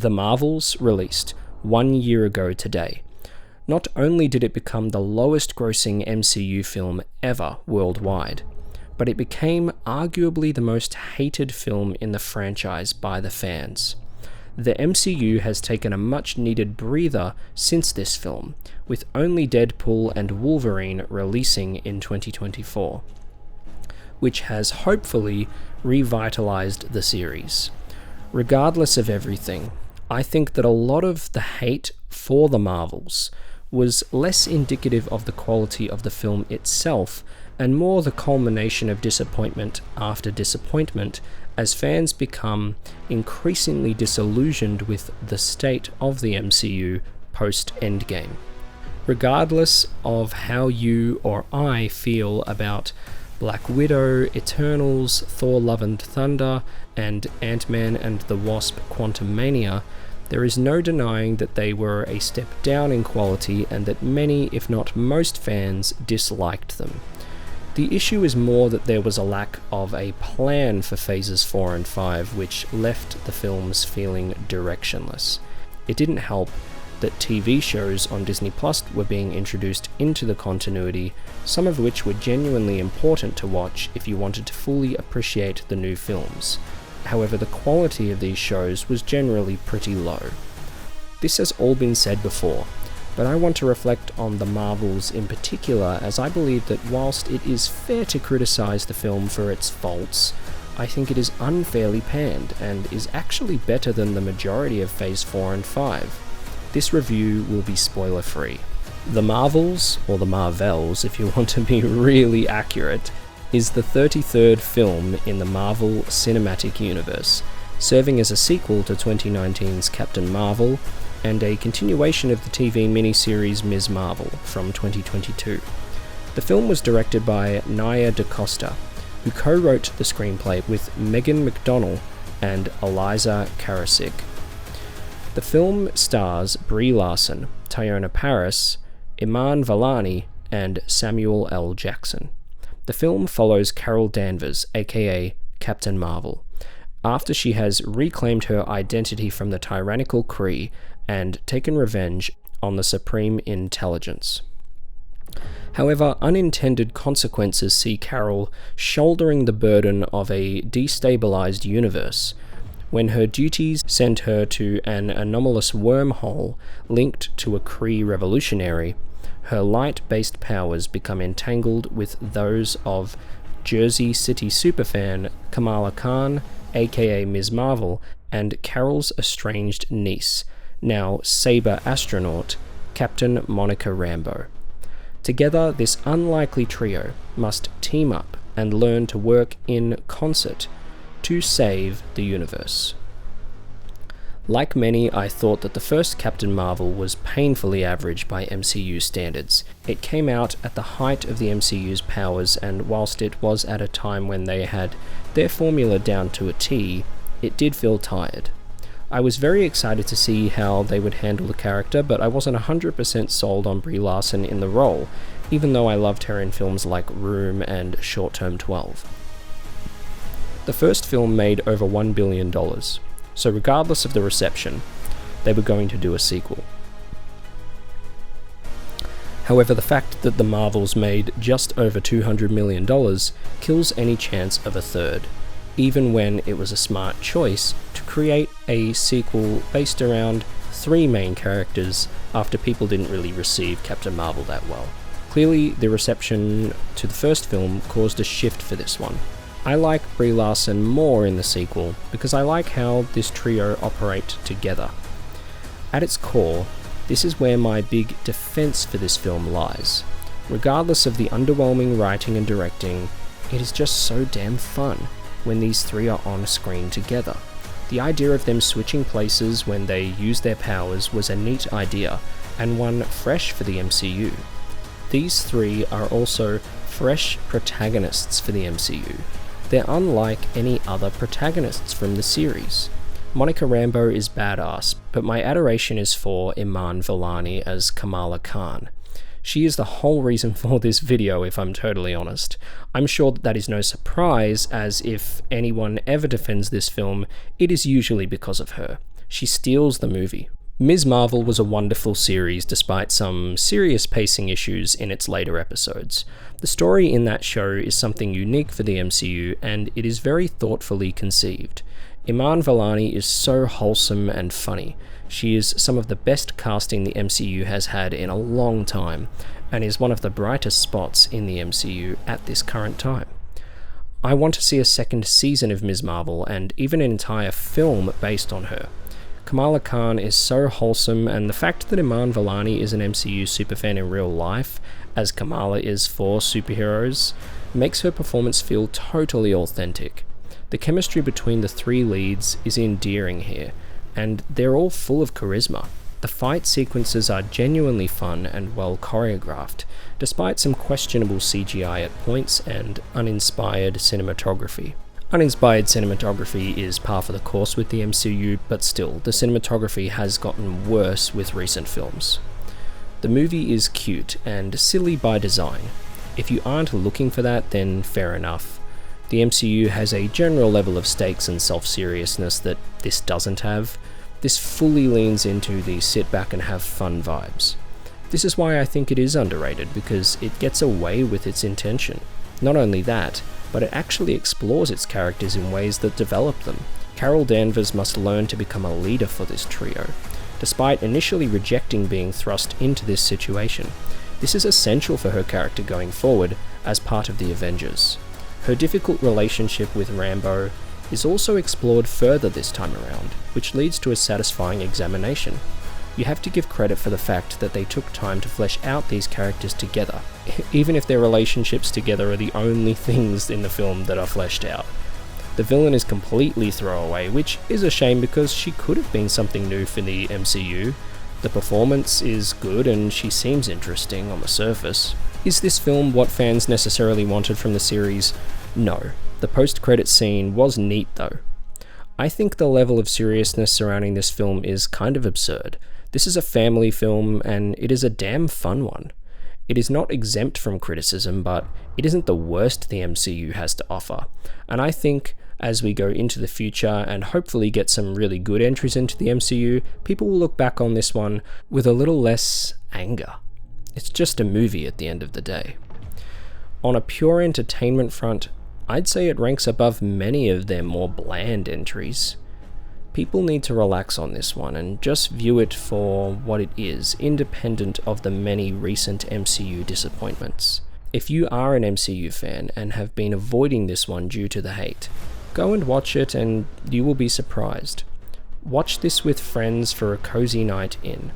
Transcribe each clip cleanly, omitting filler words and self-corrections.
The Marvels released 1 year ago today. Not only did it become the lowest grossing MCU film ever worldwide, but it became arguably the most hated film in the franchise by the fans. The MCU has taken a much needed breather since this film, with only Deadpool and Wolverine releasing in 2024, which has hopefully revitalized the series. Regardless of everything, I think that a lot of the hate for the Marvels was less indicative of the quality of the film itself and more the culmination of disappointment after disappointment as fans become increasingly disillusioned with the state of the MCU post-Endgame. Regardless of how you or I feel about Black Widow, Eternals, Thor Love and Thunder, and Ant-Man and the Wasp Quantumania, there is no denying that they were a step down in quality and that many, if not most fans, disliked them. The issue is more that there was a lack of a plan for phases 4 and 5, which left the films feeling directionless. It didn't help that TV shows on Disney Plus were being introduced into the continuity, some of which were genuinely important to watch if you wanted to fully appreciate the new films. However, the quality of these shows was generally pretty low. This has all been said before, but I want to reflect on the Marvels in particular, as I believe that whilst it is fair to criticize the film for its faults, I think it is unfairly panned and is actually better than the majority of Phase 4 and 5. This review will be spoiler-free. The Marvels, or the Marvels if you want to be really accurate, is the 33rd film in the Marvel Cinematic Universe, serving as a sequel to 2019's Captain Marvel and a continuation of the TV miniseries Ms. Marvel from 2022. The film was directed by Nia DaCosta, who co-wrote the screenplay with Megan McDonnell and Eliza Karasik. The film stars Brie Larson, Teyonah Parris, Iman Vellani, and Samuel L. Jackson. The film follows Carol Danvers, aka Captain Marvel, after she has reclaimed her identity from the tyrannical Kree and taken revenge on the Supreme Intelligence. However, unintended consequences see Carol shouldering the burden of a destabilized universe when her duties send her to an anomalous wormhole linked to a Kree revolutionary. Her light-based powers become entangled with those of Jersey City superfan Kamala Khan, aka Ms. Marvel, and Carol's estranged niece, now Saber astronaut, Captain Monica Rambeau. Together, this unlikely trio must team up and learn to work in concert to save the universe. Like many, I thought that the first Captain Marvel was painfully average by MCU standards. It came out at the height of the MCU's powers, and whilst it was at a time when they had their formula down to a T, it did feel tired. I was very excited to see how they would handle the character, but I wasn't 100% sold on Brie Larson in the role, even though I loved her in films like Room and Short Term 12. The first film made over $1 billion, so regardless of the reception, they were going to do a sequel. However, the fact that the Marvels made just over $200 million kills any chance of a third, even when it was a smart choice to create a sequel based around 3 main characters after people didn't really receive Captain Marvel that well. Clearly, the reception to the first film caused a shift for this one. I like Brie Larson more in the sequel because I like how this trio operate together. At its core, this is where my big defense for this film lies. Regardless of the underwhelming writing and directing, it is just so damn fun when these 3 are on screen together. The idea of them switching places when they use their powers was a neat idea, and one fresh for the MCU. These 3 are also fresh protagonists for the MCU. They're unlike any other protagonists from the series. Monica Rambeau is badass, but my adoration is for Iman Vellani as Kamala Khan. She is the whole reason for this video, if I'm totally honest. I'm sure that is no surprise, as if anyone ever defends this film, it is usually because of her. She steals the movie. Ms. Marvel was a wonderful series despite some serious pacing issues in its later episodes. The story in that show is something unique for the MCU, and it is very thoughtfully conceived. Iman Vellani is so wholesome and funny. She is some of the best casting the MCU has had in a long time, and is one of the brightest spots in the MCU at this current time. I want to see a second season of Ms. Marvel, and even an entire film based on her. Kamala Khan is so wholesome, and the fact that Iman Vellani is an MCU superfan in real life, as Kamala is for superheroes, makes her performance feel totally authentic. The chemistry between the three leads is endearing here, and they're all full of charisma. The fight sequences are genuinely fun and well choreographed, despite some questionable CGI at points and uninspired cinematography. Uninspired cinematography is par for the course with the MCU, but still, the cinematography has gotten worse with recent films. The movie is cute and silly by design. If you aren't looking for that, then fair enough. The MCU has a general level of stakes and self-seriousness that this doesn't have. This fully leans into the sit back and have fun vibes. This is why I think it is underrated, because it gets away with its intention. Not only that, but it actually explores its characters in ways that develop them. Carol Danvers must learn to become a leader for this trio, despite initially rejecting being thrust into this situation. This is essential for her character going forward as part of the Avengers. Her difficult relationship with Rambo is also explored further this time around, which leads to a satisfying examination. You have to give credit for the fact that they took time to flesh out these characters together, even if their relationships together are the only things in the film that are fleshed out. The villain is completely throwaway, which is a shame because she could have been something new for the MCU. The performance is good and she seems interesting on the surface. Is this film what fans necessarily wanted from the series? No. The post-credits scene was neat though. I think the level of seriousness surrounding this film is kind of absurd. This is a family film, and it is a damn fun one. It is not exempt from criticism, but it isn't the worst the MCU has to offer. And I think, as we go into the future and hopefully get some really good entries into the MCU, people will look back on this one with a little less anger. It's just a movie at the end of the day. On a pure entertainment front, I'd say it ranks above many of their more bland entries. People need to relax on this one and just view it for what it is, independent of the many recent MCU disappointments. If you are an MCU fan and have been avoiding this one due to the hate, go and watch it and you will be surprised. Watch this with friends for a cozy night in.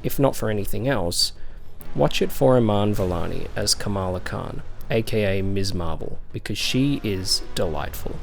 If not for anything else, watch it for Iman Vellani as Kamala Khan, aka Ms. Marvel, because she is delightful.